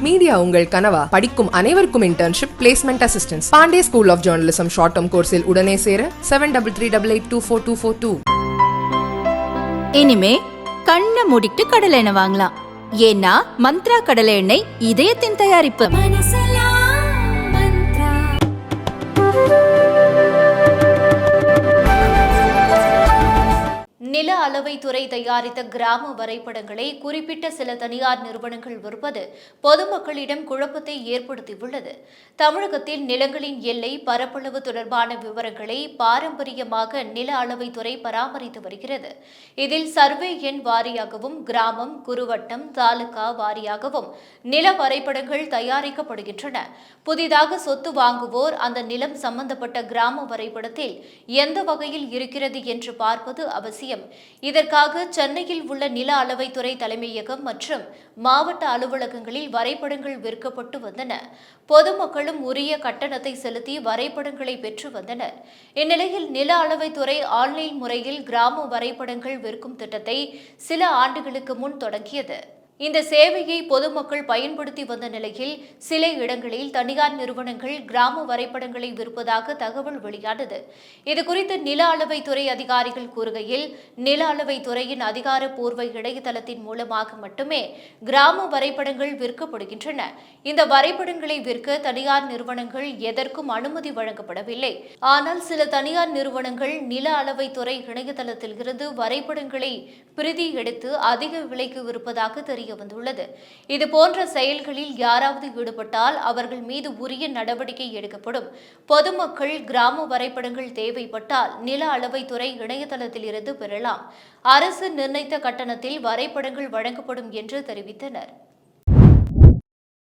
Media உங்கள் கனவா? படிக்கும் அனைவருக்கும் internship, placement assistance. Pandey school of journalism short term கோர்ஸில் உடனே சேர 7338824242. இனிமே கண்ணை மூடிட்டு கடலை எண்ணெய் வாங்கலாம். ஏன்னா மந்த்ரா கடலை எண்ணெய் இதயத்தின் தயாரிப்பு. நில அளவைத்துறை தயாரித்த கிராம வரைபடங்களை குறிப்பிட்ட சில தனியார் நிறுவனங்கள் விற்பது பொதுமக்களிடம் குழப்பத்தை ஏற்படுத்தியுள்ளது. தமிழகத்தில் நிலங்களின் எல்லை, பரப்பளவு தொடர்பான விவரங்களை பாரம்பரியமாக நில அளவைத்துறை பராமரித்து வருகிறது. இதில் சர்வே எண் வாரியாகவும், கிராமம், குறுவட்டம், தாலுகா வாரியாகவும் நில வரைபடங்கள் தயாரிக்கப்படுகின்றன. புதிதாக சொத்து வாங்குவோர் அந்த நிலம் சம்பந்தப்பட்ட கிராம வரைபடத்தில் எந்த வகையில் இருக்கிறது என்று பார்ப்பது அவசியம். இதற்காக சென்னையில் உள்ள நில அளவைத்துறை தலைமையகம் மற்றும் மாவட்ட அலுவலகங்களில் வரைபடங்கள் விற்கப்பட்டு வந்தன. பொதுமக்களும் உரிய கட்டணத்தை செலுத்தி வரைபடங்களை பெற்று வந்தனர். இந்நிலையில் நில அளவைத்துறை ஆன்லைன் முறையில் கிராம வரைபடங்கள் விற்கும் திட்டத்தை சில ஆண்டுகளுக்கு முன் தொடங்கியது. இந்த சேவையை பொதுமக்கள் பயன்படுத்தி வந்த நிலையில் சில இடங்களில் தனியார் நிறுவனங்கள் கிராம வரைபடங்களை விற்பதாக தகவல் வெளியானது. இதுகுறித்து நில அளவைத்துறை அதிகாரிகள் கூறுகையில், நில அளவைத்துறையின் அதிகாரப்பூர்வ இணையதளத்தின் மூலமாக மட்டுமே கிராம வரைபடங்கள் விற்கப்படுகின்றன. இந்த வரைபடங்களை விற்க தனியார் நிறுவனங்கள் எதற்கும் அனுமதி வழங்கப்படவில்லை. ஆனால் சில தனியார் நிறுவனங்கள் நில அளவைத்துறை இணையதளத்தில் இருந்து வரைபடங்களை பிரதி எடுத்து அதிக விலைக்கு விற்பதாக தெரிய வந்துள்ளது. இதுபோன்ற செயல்களில் யாராவது ஈடுபட்டால் அவர்கள் மீது உரிய நடவடிக்கை எடுக்கப்படும். பொதுமக்கள் கிராம வரைபடங்கள் தேவைப்பட்டால் நில அளவைத்துறை இணையதளத்தில் இருந்து பெறலாம். அரசு நிர்ணயித்த கட்டணத்தில் வரைபடங்கள் வழங்கப்படும் என்று தெரிவித்தனர்.